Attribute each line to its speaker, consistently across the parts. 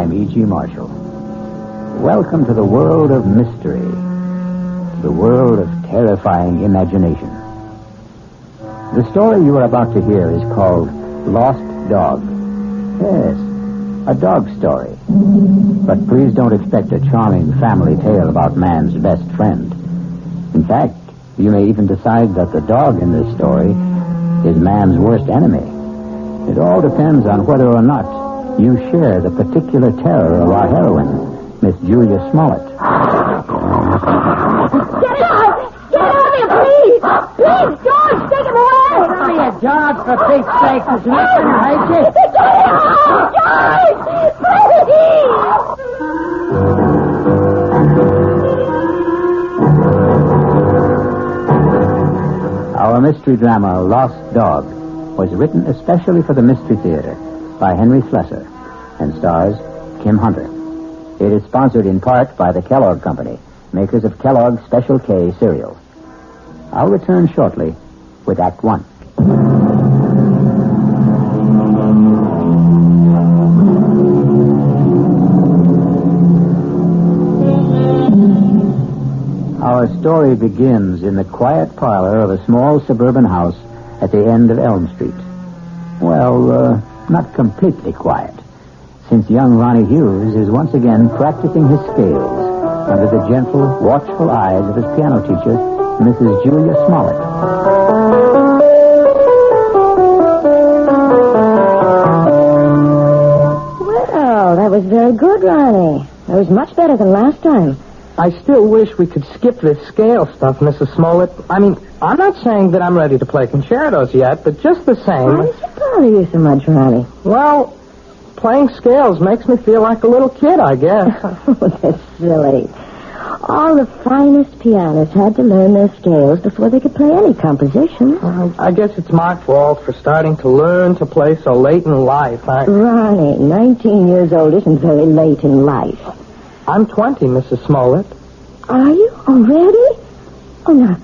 Speaker 1: I'm E.G. Marshall. Welcome to the world of mystery, the world of terrifying imagination. The story you are about to hear is called Lost Dog. Yes, a dog story. But please don't expect a charming family tale about man's best friend. In fact, you may even decide that the dog in this story is man's worst enemy. It all depends on whether or not you share the particular terror of our heroine, Miss Julia Smollett.
Speaker 2: Get it out! Get it out of here, please! Please, George, take him away!
Speaker 3: Give me a dog, for Pete's sake. Is nothing to hurt you?
Speaker 2: Get it out! George! Please!
Speaker 1: Our mystery drama, Lost Dog, was written especially for the Mystery Theater by Henry Slesser and stars Kim Hunter. It is sponsored in part by the Kellogg Company, makers of Kellogg's Special K cereal. I'll return shortly with Act One. Our story begins in the quiet parlor of a small suburban house at the end of Elm Street. Well, not completely quiet, since young Ronnie Hughes is once again practicing his scales under the gentle, watchful eyes of his piano teacher, Mrs. Julia Smollett.
Speaker 2: Well, that was very good, Ronnie. That was much better than last time.
Speaker 3: I still wish we could skip this scale stuff, Mrs. Smollett. I mean, I'm not saying that I'm ready to play concertos yet, but just the same...
Speaker 2: Why does it bother you so much, Ronnie?
Speaker 3: Well, playing scales makes me feel like a little kid, I guess.
Speaker 2: Oh, that's silly. All the finest pianists had to learn their scales before they could play any composition.
Speaker 3: I guess it's my fault for starting to learn to play so late in life.
Speaker 2: Ronnie, 19 years old isn't very late in life.
Speaker 3: I'm 20, Mrs. Smollett.
Speaker 2: Are you already? Oh, now,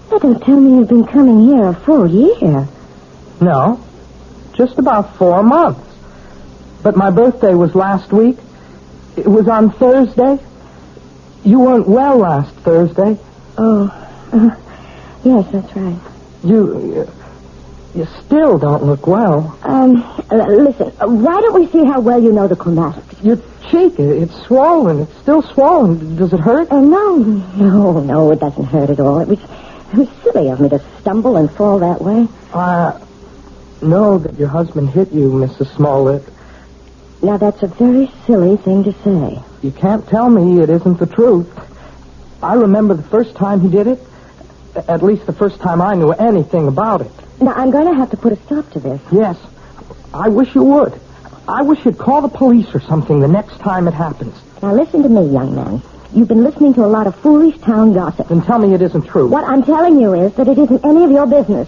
Speaker 2: that don't tell me you've been coming here a full year.
Speaker 3: No, just about 4 months. But my birthday was last week. It was on Thursday. You weren't well last Thursday.
Speaker 2: Oh, yes, that's right.
Speaker 3: You still don't look well.
Speaker 2: Listen, why don't we see how well you know the chromatic?
Speaker 3: Your cheek, it's swollen. It's still swollen. Does it hurt?
Speaker 2: No, it doesn't hurt at all. It was silly of me to stumble and fall that way.
Speaker 3: Know that your husband hit you, Mrs. Smollett.
Speaker 2: Now, that's a very silly thing to say.
Speaker 3: You can't tell me it isn't the truth. I remember the first time he did it. At least the first time I knew anything about it.
Speaker 2: Now, I'm going to have to put a stop to this.
Speaker 3: Yes. I wish you would. I wish you'd call the police or something the next time it happens.
Speaker 2: Now, listen to me, young man. You've been listening to a lot of foolish town gossip.
Speaker 3: Then tell me it isn't true.
Speaker 2: What I'm telling you is that it isn't any of your business.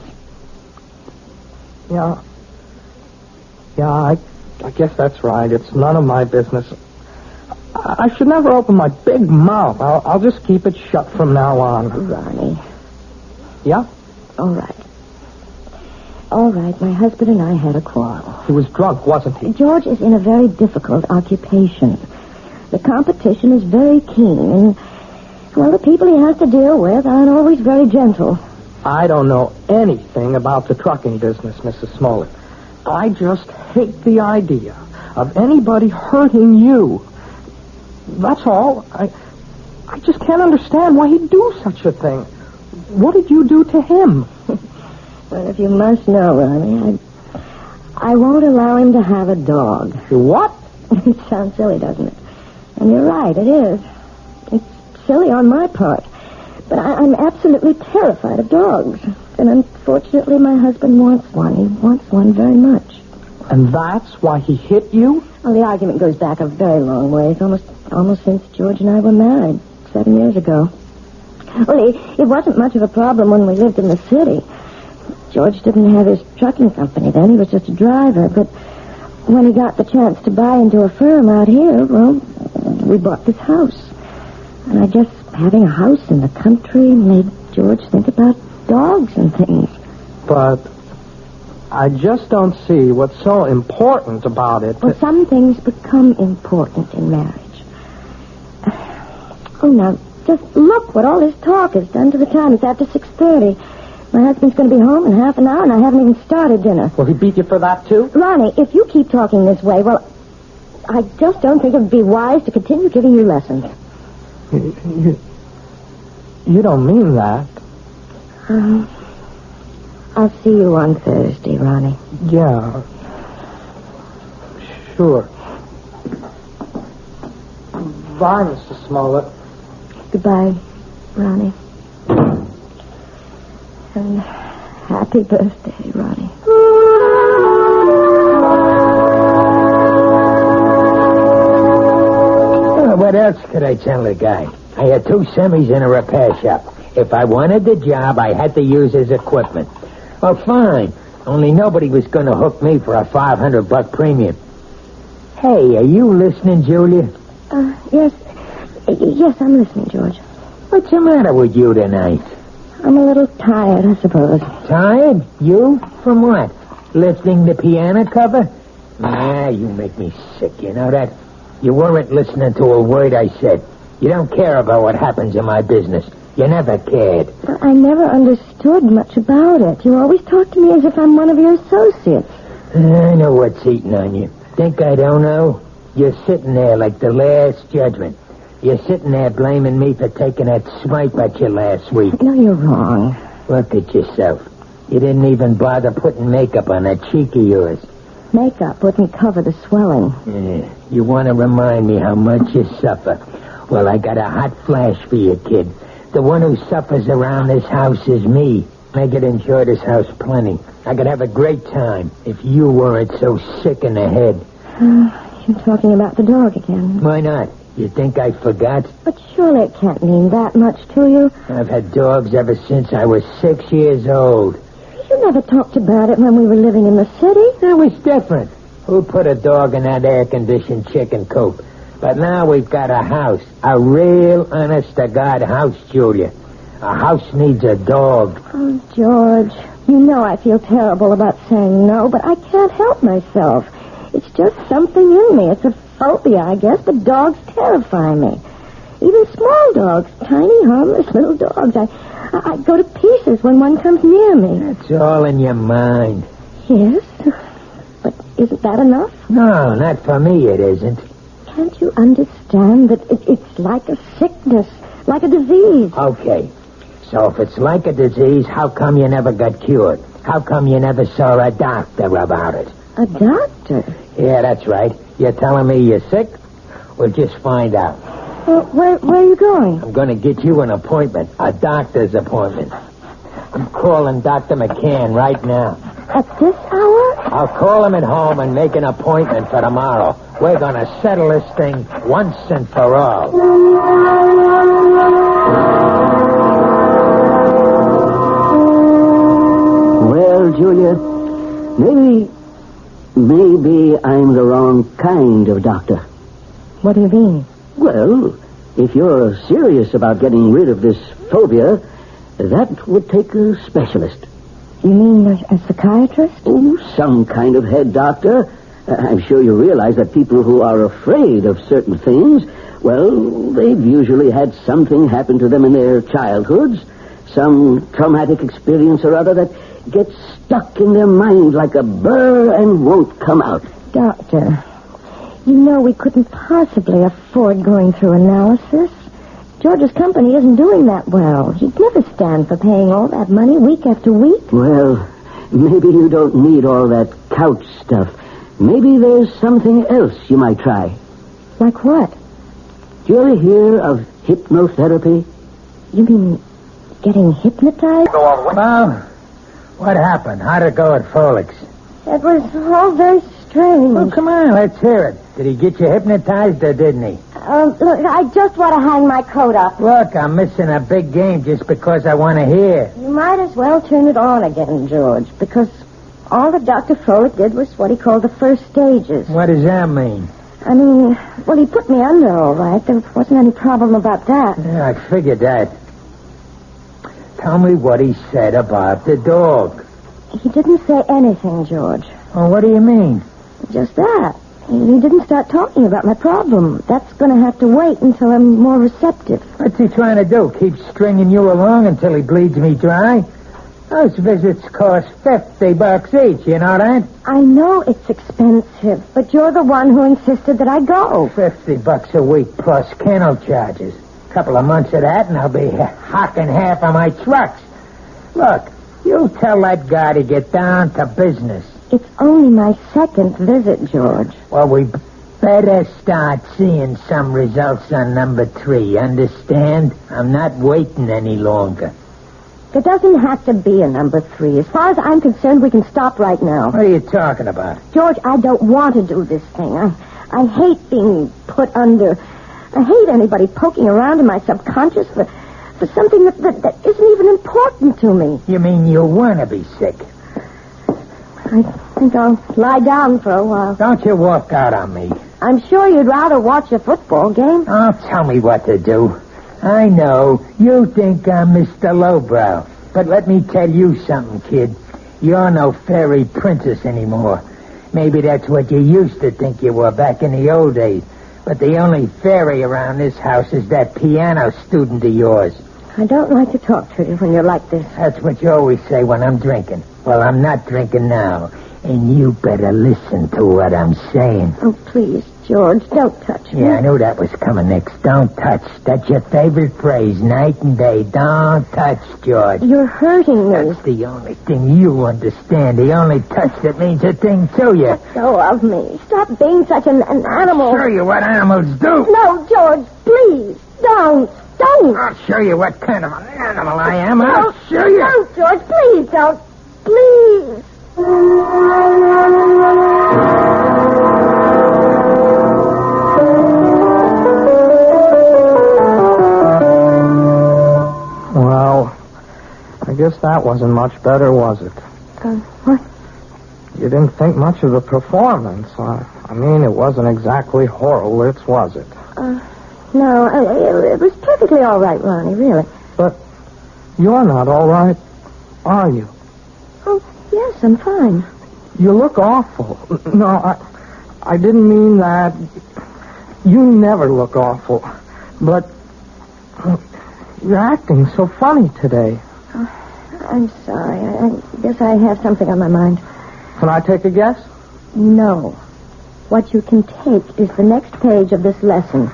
Speaker 3: Yeah, I guess that's right. It's none of my business. I should never open my big mouth. I'll just keep it shut from now on.
Speaker 2: Ronnie.
Speaker 3: Yeah?
Speaker 2: All right. My husband and I had a quarrel.
Speaker 3: He was drunk, wasn't he?
Speaker 2: George is in a very difficult occupation. The competition is very keen, and, well, the people he has to deal with aren't always very gentle.
Speaker 3: I don't know anything about the trucking business, Mrs. Smollett. I just hate the idea of anybody hurting you. That's all. I just can't understand why he'd do such a thing. What did you do to him?
Speaker 2: Well, if you must know, Ronnie, I won't allow him to have a dog.
Speaker 3: You what?
Speaker 2: It sounds silly, doesn't it? And you're right, it is. It's silly on my part. But I'm absolutely terrified of dogs. And unfortunately, my husband wants one. He wants one very much.
Speaker 3: And that's why he hit you?
Speaker 2: Well, the argument goes back a very long ways, almost since George and I were married 7 years ago. Well, it wasn't much of a problem when we lived in the city. George didn't have his trucking company then. He was just a driver. But when he got the chance to buy into a firm out here, well, we bought this house. And I guess having a house in the country made George think about dogs and things.
Speaker 3: But I just don't see what's so important about it.
Speaker 2: Well, some things become important in marriage. Oh, now, just look what all this talk has done to the time. It's after 6:30. My husband's going to be home in half an hour, and I haven't even started dinner.
Speaker 3: Will he beat you for that, too?
Speaker 2: Ronnie, if you keep talking this way, well, I just don't think it would be wise to continue giving you lessons.
Speaker 3: You don't mean that.
Speaker 2: I'll see you on Thursday, Ronnie.
Speaker 3: Yeah. Sure. Bye, Mr. Smollett.
Speaker 2: Goodbye, Ronnie. And happy birthday, Ronnie.
Speaker 1: What else could I tell the guy? I had 2 semis in a repair shop. If I wanted the job, I had to use his equipment. Well, fine. Only nobody was going to hook me for a $500 premium. Hey, are you listening, Julia?
Speaker 2: Yes. Yes, I'm listening, George.
Speaker 1: What's the matter with you tonight?
Speaker 2: I'm a little tired, I suppose.
Speaker 1: Tired? You? From what? Lifting the piano cover? Nah, you make me sick, you know that? You weren't listening to a word I said. You don't care about what happens in my business. You never cared.
Speaker 2: Well, I never understood much about it. You always talk to me as if I'm one of your associates.
Speaker 1: I know what's eating on you. Think I don't know? You're sitting there like the last judgment. You're sitting there blaming me for taking that swipe at you last week.
Speaker 2: No, you're wrong.
Speaker 1: Look at yourself. You didn't even bother putting makeup on that cheek of yours.
Speaker 2: Makeup wouldn't cover the swelling.
Speaker 1: Yeah. You want to remind me how much you suffer. Well, I got a hot flash for you, kid. The one who suffers around this house is me. I could enjoy this house plenty. I could have a great time if you weren't so sick in the head.
Speaker 2: You're talking about the dog again.
Speaker 1: Why not? You think I forgot?
Speaker 2: But surely it can't mean that much to you.
Speaker 1: I've had dogs ever since I was 6 years old.
Speaker 2: You never talked about it when we were living in the city.
Speaker 1: That was different. Who put a dog in that air-conditioned chicken coop? But now we've got a house. A real, honest-to-God house, Julia. A house needs a dog.
Speaker 2: Oh, George, you know I feel terrible about saying no, but I can't help myself. It's just something in me. It's a phobia, I guess, but dogs terrify me. Even small dogs, tiny, harmless little dogs. I go to pieces when one comes near me.
Speaker 1: It's all in your mind.
Speaker 2: Yes, but isn't that enough?
Speaker 1: No, not for me it isn't.
Speaker 2: Can't you understand that it's like a sickness, like a disease?
Speaker 1: Okay, so if it's like a disease, how come you never got cured? How come you never saw a doctor about it?
Speaker 2: A doctor?
Speaker 1: Yeah, that's right. You're telling me you're sick? We'll just find out.
Speaker 2: Well, where are you going?
Speaker 1: I'm going to get you an appointment, a doctor's appointment. I'm calling Dr. McCann right now.
Speaker 2: At this hour?
Speaker 1: I'll call him at home and make an appointment for tomorrow. We're going to settle this thing once and for all.
Speaker 4: Well, Julia, maybe I'm the wrong kind of doctor.
Speaker 2: What do you mean?
Speaker 4: Well, if you're serious about getting rid of this phobia, that would take a specialist.
Speaker 2: You mean a psychiatrist?
Speaker 4: Oh, some kind of head doctor. I'm sure you realize that people who are afraid of certain things, well, they've usually had something happen to them in their childhoods, some traumatic experience or other that gets stuck in their mind like a burr and won't come out.
Speaker 2: Doctor, you know we couldn't possibly afford going through analysis. George's company isn't doing that well. He'd never stand for paying all that money week after week.
Speaker 4: Well, maybe you don't need all that couch stuff. Maybe there's something else you might try.
Speaker 2: Like what?
Speaker 4: Do you ever hear of hypnotherapy?
Speaker 2: You mean getting hypnotized?
Speaker 1: Well, what happened? How'd it go at Folix?
Speaker 2: It was all very strange.
Speaker 1: Well, come on, let's hear it. Did he get you hypnotized or didn't he?
Speaker 2: Look, I just want to hang my coat up.
Speaker 1: Look, I'm missing a big game just because I want to hear.
Speaker 2: You might as well turn it on again, George, because all that Dr. Froelich did was what he called the first stages.
Speaker 1: What does that mean?
Speaker 2: I mean, well, he put me under all right. There wasn't any problem about that.
Speaker 1: Yeah, I figured that. Tell me what he said about the dog.
Speaker 2: He didn't say anything, George.
Speaker 1: Oh, what do you mean?
Speaker 2: Just that. He didn't start talking about my problem. That's going to have to wait until I'm more receptive.
Speaker 1: What's he trying to do? Keep stringing you along until he bleeds me dry? Those visits cost $50 each, you know that?
Speaker 2: I know it's expensive, but you're the one who insisted that I go.
Speaker 1: $50 a week plus kennel charges. A couple of months of that, and I'll be hocking half of my trucks. Look, you tell that guy to get down to business.
Speaker 2: It's only my second visit, George.
Speaker 1: Well, we better start seeing some results on number 3, understand? I'm not waiting any longer.
Speaker 2: There doesn't have to be a number 3. As far as I'm concerned, we can stop right now.
Speaker 1: What are you talking about?
Speaker 2: George, I don't want to do this thing. I hate being put under. I hate anybody poking around in my subconscious for something that isn't even important to me.
Speaker 1: You mean you want to be sick?
Speaker 2: I think I'll lie down for a while.
Speaker 1: Don't you walk out on me.
Speaker 2: I'm sure you'd rather watch a football game.
Speaker 1: Oh, tell me what to do. I know, you think I'm Mr. Lowbrow. But let me tell you something, kid. You're no fairy princess anymore. Maybe that's what you used to think you were back in the old days. But the only fairy around this house is that piano student of yours.
Speaker 2: I don't like to talk to you when you're like this.
Speaker 1: That's what you always say when I'm drinking. Well, I'm not drinking now. And you better listen to what I'm saying.
Speaker 2: Oh, please, George, don't touch me.
Speaker 1: Yeah, I knew that was coming next. Don't touch. That's your favorite phrase, night and day. Don't touch, George.
Speaker 2: You're hurting me.
Speaker 1: That's the only thing you understand. The only touch that means a thing to you.
Speaker 2: Let go of me. Stop being such an animal.
Speaker 1: I'll show you what animals do.
Speaker 2: No, George, please. Don't.
Speaker 1: I'll show you what kind of an animal I am. I'll show you.
Speaker 2: No, George, please don't. Please.
Speaker 3: Well, I guess that wasn't much better, was it?
Speaker 2: What?
Speaker 3: You didn't think much of the performance. I mean, it wasn't exactly Horowitz, was it?
Speaker 2: No, it was perfectly all right, Ronnie, really.
Speaker 3: But you're not all right, are you?
Speaker 2: Oh, yes, I'm fine.
Speaker 3: You look awful. No, I didn't mean that. You never look awful. But you're acting so funny today.
Speaker 2: Oh, I'm sorry. I guess I have something on my mind.
Speaker 3: Can I take a guess?
Speaker 2: No. What you can take is the next page of this lesson.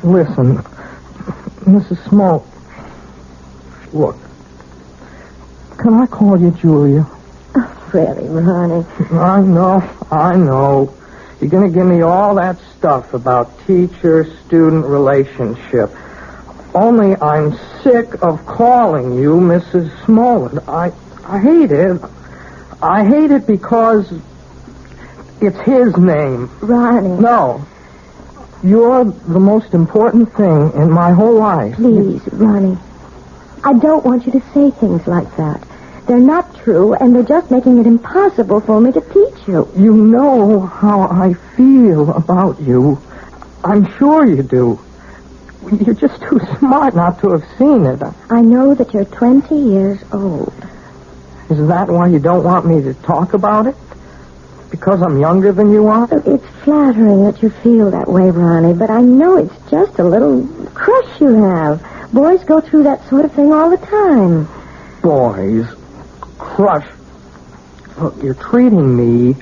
Speaker 3: Listen, Mrs. Smoke. Look. Can I call you Julia?
Speaker 2: Oh, really, Ronnie?
Speaker 3: I know. You're going to give me all that stuff about teacher-student relationship. Only I'm sick of calling you Mrs. Smollett. I hate it. I hate it because it's his name.
Speaker 2: Ronnie.
Speaker 3: No. You're the most important thing in my whole life.
Speaker 2: Please, Ronnie. I don't want you to say things like that. They're not true, and they're just making it impossible for me to teach you.
Speaker 3: You know how I feel about you. I'm sure you do. You're just too smart not to have seen it.
Speaker 2: I know that you're 20 years old.
Speaker 3: Is that why you don't want me to talk about it? Because I'm younger than you are?
Speaker 2: It's flattering that you feel that way, Ronnie, but I know it's just a little crush you have. Boys go through that sort of thing all the time.
Speaker 3: Boys? Crush? Look, you're treating me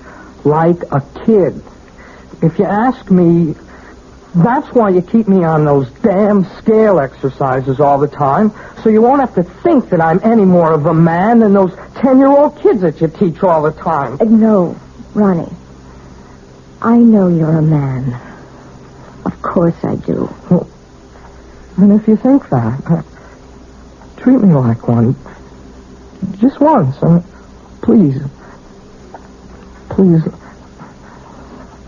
Speaker 3: like a kid. If you ask me, that's why you keep me on those damn scale exercises all the time, so you won't have to think that I'm any more of a man than those 10-year-old kids that you teach all the time.
Speaker 2: No, Ronnie. I know you're a man. Of course I do.
Speaker 3: Well, and if you think that, treat me like one. Just once. Please. Please.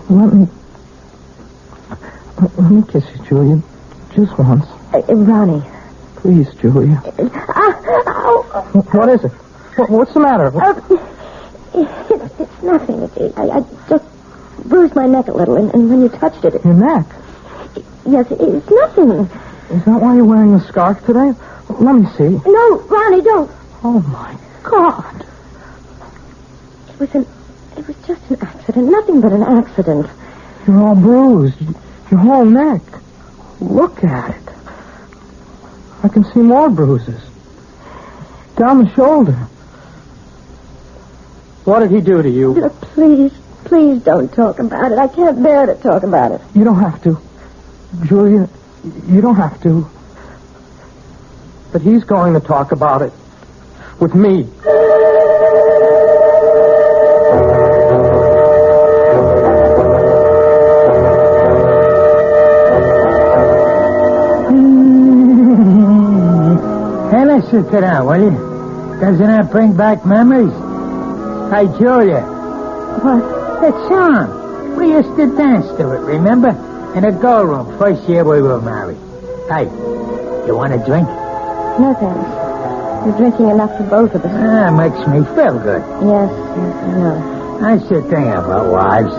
Speaker 3: Let me kiss you, Julia. Just once.
Speaker 2: Ronnie.
Speaker 3: Please, Julia. What is it? What's the matter?
Speaker 2: It's nothing. I just bruised my neck a little, and when you touched it...
Speaker 3: Your neck?
Speaker 2: Yes, it's nothing.
Speaker 3: Is that why you're wearing a scarf today? Let me see.
Speaker 2: No, Ronnie, don't.
Speaker 3: Oh, my God.
Speaker 2: It was just an accident. Nothing but an accident.
Speaker 3: You're all bruised. Your whole neck. Look at it. I can see more bruises. Down the shoulder. What did he do to you?
Speaker 2: Look, please don't talk about it. I can't bear to talk about it.
Speaker 3: You don't have to. Julia, you don't have to. But he's going to talk about it. With me.
Speaker 5: Sit down, will you? Doesn't that bring back memories? Hey, Julia.
Speaker 2: What?
Speaker 5: That song. We used to dance to it, remember? In a girl room, first year we were married. Hey, you want a drink?
Speaker 2: No, thanks. You're drinking enough for both of us.
Speaker 5: Makes me feel good.
Speaker 2: Yes, I know.
Speaker 5: That's the thing about wives.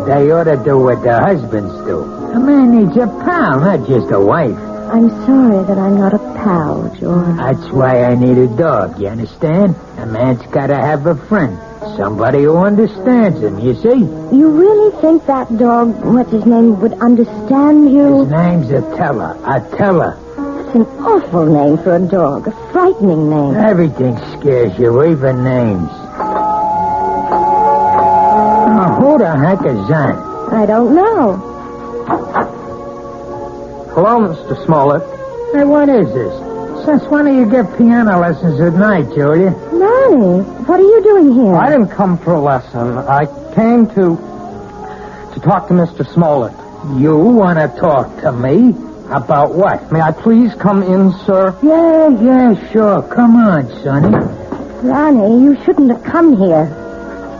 Speaker 5: They ought to do what their husbands do. A man needs a pal, not just a wife.
Speaker 2: I'm sorry that I'm not a pal, George.
Speaker 5: That's why I need a dog, you understand? A man's got to have a friend. Somebody who understands him, you see?
Speaker 2: You really think that dog, what's his name, would understand you?
Speaker 5: His name's Attila. Attila.
Speaker 2: That's an awful name for a dog. A frightening name.
Speaker 5: Everything scares you, even names. Oh, who the heck is that?
Speaker 2: I don't know.
Speaker 3: Hello, Mr. Smollett.
Speaker 5: Hey, what is this? Since when do you give piano lessons at night, Julia?
Speaker 2: Ronnie, what are you doing here?
Speaker 3: I didn't come for a lesson. I came to talk to Mr. Smollett.
Speaker 5: You want to talk to me? About what?
Speaker 3: May I please come in, sir?
Speaker 5: Yeah, sure. Come on, Sonny.
Speaker 2: Ronnie, you shouldn't have come here.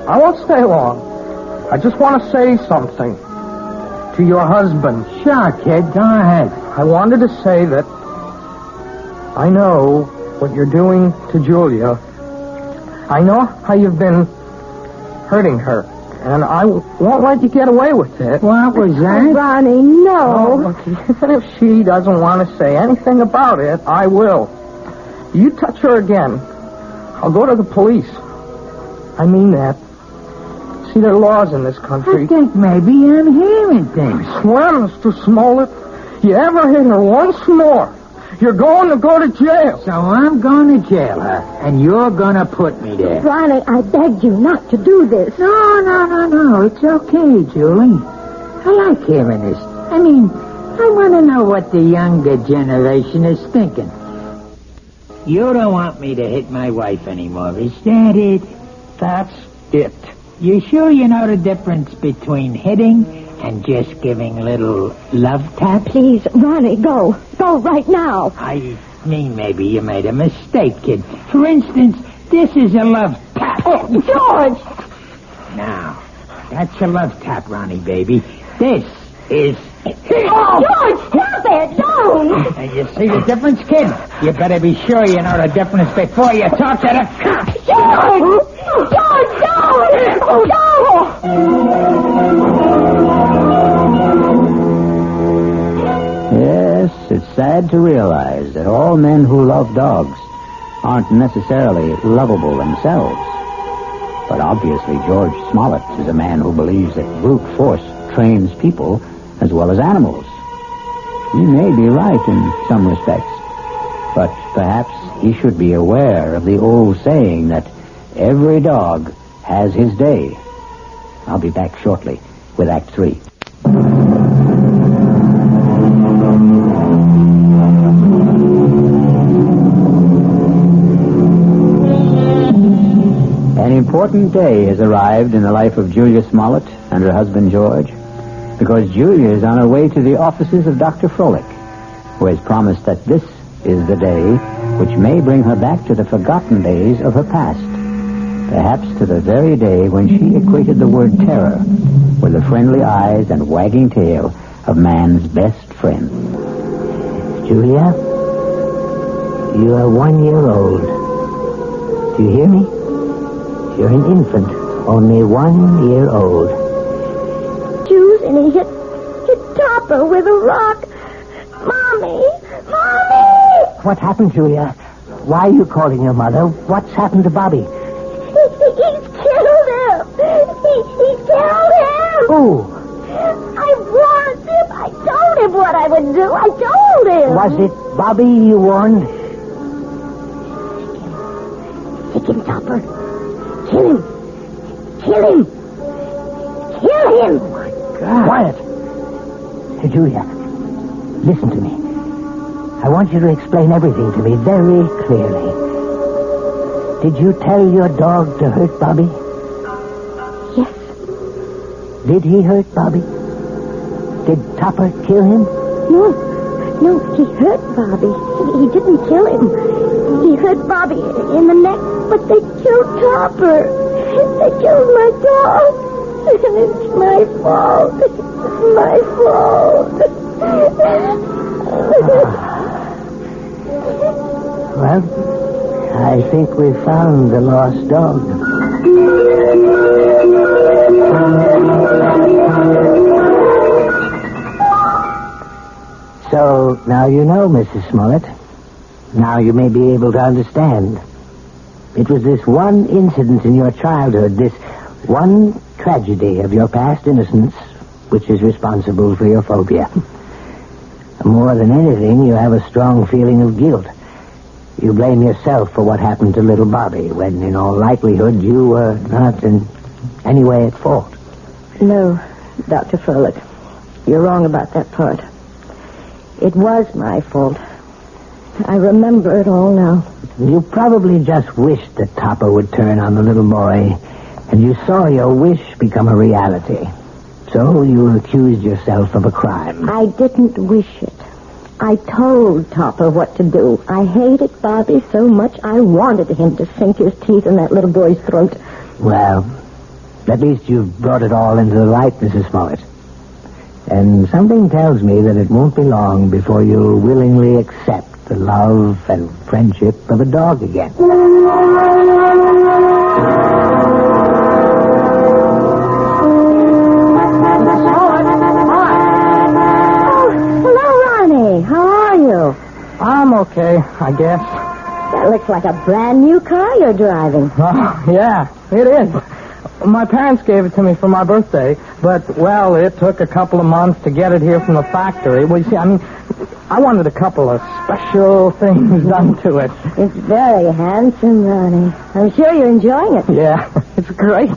Speaker 3: I won't stay long. I just want to say something to your husband.
Speaker 5: Sure, kid. Go ahead.
Speaker 3: I wanted to say that I know what you're doing to Julia. I know how you've been hurting her, and I won't let you get away with it.
Speaker 5: What was that?
Speaker 2: Oh, Ronnie, no.
Speaker 3: Oh, look, even if she doesn't want to say anything about it, I will. You touch her again, I'll go to the police. I mean that. See, there are laws in this country.
Speaker 5: I think maybe I'm hearing things.
Speaker 3: I swear, Mr. Smollett, you ever hit her once more, you're going to go to jail.
Speaker 5: So I'm going to jail her, and you're going to put me there.
Speaker 2: Ronnie, I begged you not to do this.
Speaker 5: No. It's okay, Julie. I like hearing this. I mean, I want to know what the younger generation is thinking. You don't want me to hit my wife anymore, is that it?
Speaker 3: That's it.
Speaker 5: You sure you know the difference between hitting and just giving little love taps?
Speaker 2: Please, Ronnie, go. Go right now.
Speaker 5: I mean, maybe you made a mistake, kid. For instance, this is a love tap.
Speaker 2: Oh, George!
Speaker 5: Now, that's a love tap, Ronnie, baby. This is...
Speaker 2: Oh, George, stop it! Don't!
Speaker 5: And you see the difference, kid? You better be sure you know the difference before you talk to the cops.
Speaker 2: George! George, don't! Oh, no!
Speaker 1: Yes, it's sad to realize that all men who love dogs aren't necessarily lovable themselves. But obviously George Smollett is a man who believes that brute force trains people as well as animals. He may be right in some respects, but perhaps he should be aware of the old saying that every dog has his day. I'll be back shortly with Act 3. An important day has arrived in the life of Julia Smollett and her husband George, because Julia is on her way to the offices of Dr. Froelich, who has promised that this is the day which may bring her back to the forgotten days of her past, perhaps to the very day when she equated the word terror with the friendly eyes and wagging tail of man's best friend.
Speaker 6: Julia, you are 1 year old. Do you hear me? You're an infant, only 1 year old.
Speaker 2: Juice, and he hit Topper with a rock. Mommy!
Speaker 6: What happened, Julia? Why are you calling your mother? What's happened to Bobby?
Speaker 2: He's killed him. He's killed him.
Speaker 6: Who?
Speaker 2: I warned him. I told him what I would do. I told him.
Speaker 6: Was it Bobby you warned?
Speaker 2: Take him, Topper. Kill him. Kill him. Kill him.
Speaker 6: God. Quiet. Hey, Julia, listen to me. I want you to explain everything to me very clearly. Did you tell your dog to hurt Bobby?
Speaker 2: Yes.
Speaker 6: Did he hurt Bobby? Did Topper kill him?
Speaker 2: No, he hurt Bobby. He didn't kill him. He hurt Bobby in the neck, but they killed Topper. They killed my dog. And it's my fault. It's my fault.
Speaker 6: Well, I think we found the lost dog. So, now you know, Mrs. Smollett. Now you may be able to understand. It was this one incident in your childhood, this one tragedy of your past innocence, which is responsible for your phobia. More than anything, you have a strong feeling of guilt. You blame yourself for what happened to little Bobby, when in all likelihood you were not in any way at fault.
Speaker 2: No, Dr. Froelich. You're wrong about that part. It was my fault. I remember it all now.
Speaker 6: You probably just wished that Topper would turn on the little boy, and you saw your wish become a reality. So you accused yourself of a crime.
Speaker 2: I didn't wish it. I told Topper what to do. I hated Bobby so much I wanted him to sink his teeth in that little boy's throat.
Speaker 6: Well, at least you've brought it all into the light, Mrs. Smollett. And something tells me that it won't be long before you'll willingly accept the love and friendship of a dog again.
Speaker 2: Oh, hello, Ronnie. How are you?
Speaker 3: I'm okay, I guess.
Speaker 2: That looks like a brand new car you're driving.
Speaker 3: Oh, yeah, it is. My parents gave it to me for my birthday, but, well, it took a couple of months to get it here from the factory. Well, you see, I wanted a couple of special things done to it.
Speaker 2: It's very handsome, Ronnie. I'm sure you're enjoying it.
Speaker 3: Yeah, it's great.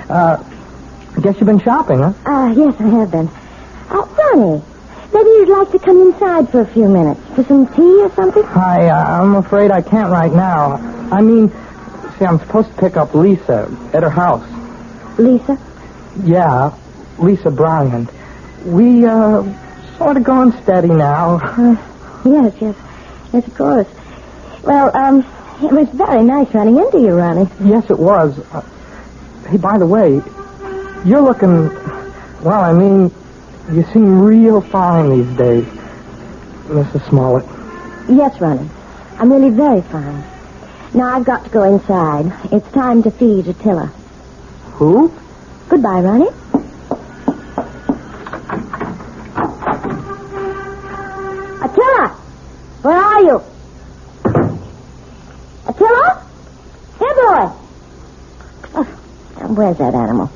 Speaker 3: I guess you've been shopping, huh?
Speaker 2: Yes, I have been. Ronnie, maybe you'd like to come inside for a few minutes for some tea or something?
Speaker 3: I'm afraid I can't right now. I'm supposed to pick up Lisa at her house.
Speaker 2: Lisa?
Speaker 3: Yeah, Lisa Bryant. We, sort of going steady now.
Speaker 2: Yes, of course. Well, it was very nice running into you, Ronnie.
Speaker 3: Yes, it was. Hey, by the way, you're looking, you seem real fine these days, Mrs. Smollett.
Speaker 2: Yes, Ronnie. I'm really very fine. Now I've got to go inside. It's time to feed Attila.
Speaker 3: Who?
Speaker 2: Goodbye, Ronnie. Attila! Where are you? Attila? Here, boy! Oh, where's that animal?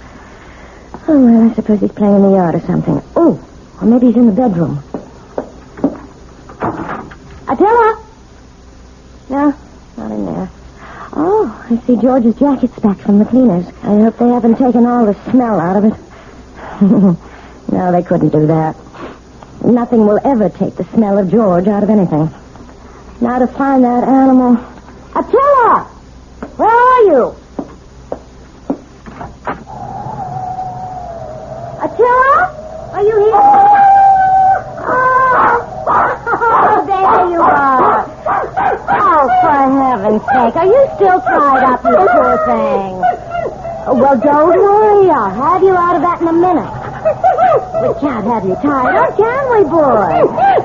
Speaker 2: Oh, well, I suppose he's playing in the yard or something. Oh, or maybe he's in the bedroom. Attila? No, not in there. Oh, I see George's jacket's back from the cleaners. I hope they haven't taken all the smell out of it. No, they couldn't do that. Nothing will ever take the smell of George out of anything. Now to find that animal. Attila! Where are you? Attila? Are you here? Oh, there you are. Oh, for heaven's sake. Are you still tied up, you poor thing? Oh, well, don't worry. I'll have you out of that in a minute. We can't have you tied up, can we, boy?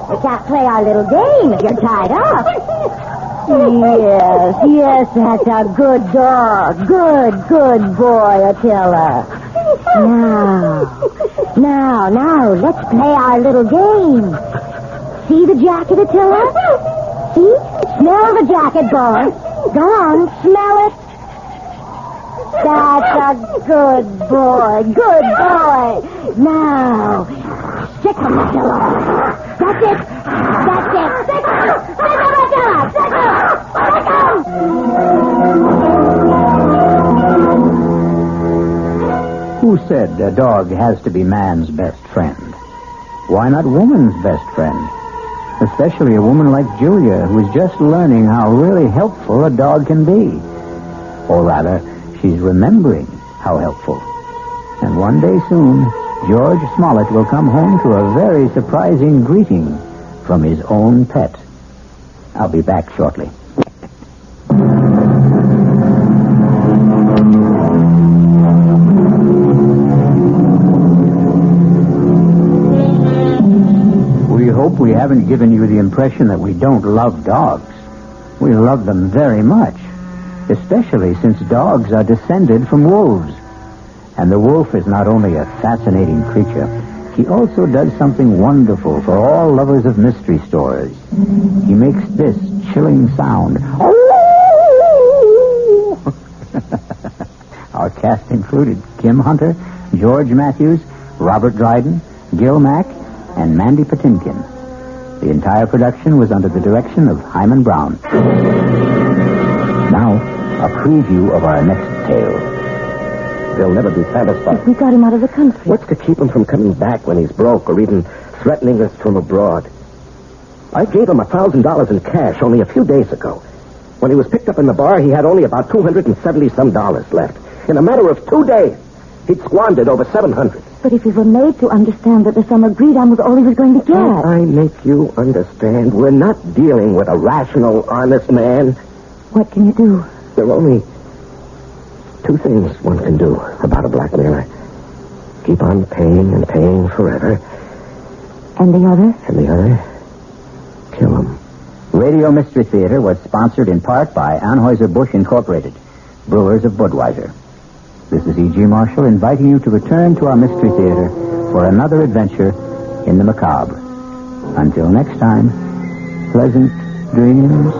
Speaker 2: We can't play our little game if you're tied up. Yes, that's a good dog. Good boy, Attila. Now, let's play our little game. See the jacket, Attila? See? Smell the jacket, boy. Go on, smell it. That's a good boy. Good boy. Now, stick him, Attila. That's it. That's it. Stick him. Stick him, Attila. Stick him. Stick him.
Speaker 1: Who said a dog has to be man's best friend? Why not woman's best friend? Especially a woman like Julia, who is just learning how really helpful a dog can be. Or rather, she's remembering how helpful. And one day soon, George Smollett will come home to a very surprising greeting from his own pet. I'll be back shortly. We hope we haven't given you the impression that we don't love dogs. We love them very much, especially since dogs are descended from wolves. And the wolf is not only a fascinating creature, he also does something wonderful for all lovers of mystery stories. He makes this chilling sound. Our cast included Kim Hunter, George Matthews, Robert Dryden, Gil Mack, and Mandy Patinkin. The entire production was under the direction of Hyman Brown. Now, a preview of our next tale.
Speaker 7: They'll never be satisfied.
Speaker 2: We got him out of the country.
Speaker 7: What's to keep him from coming back when he's broke or even threatening us from abroad? I gave him $1,000 in cash only a few days ago. When he was picked up in the bar, he had only about $270-some left. In a matter of 2 days, he'd squandered over $700.
Speaker 2: But if he were made to understand that the sum agreed on was all he was going to get.
Speaker 7: Can't I make you understand? We're not dealing with a rational, honest man.
Speaker 2: What can you do?
Speaker 7: There are only 2 things one can do about a blackmailer. Keep on paying and paying forever.
Speaker 2: And the other?
Speaker 7: And the other? Kill him.
Speaker 1: Radio Mystery Theater was sponsored in part by Anheuser-Busch Incorporated, brewers of Budweiser. This is E.G. Marshall inviting you to return to our Mystery Theater for another adventure in the macabre. Until next time, pleasant dreams.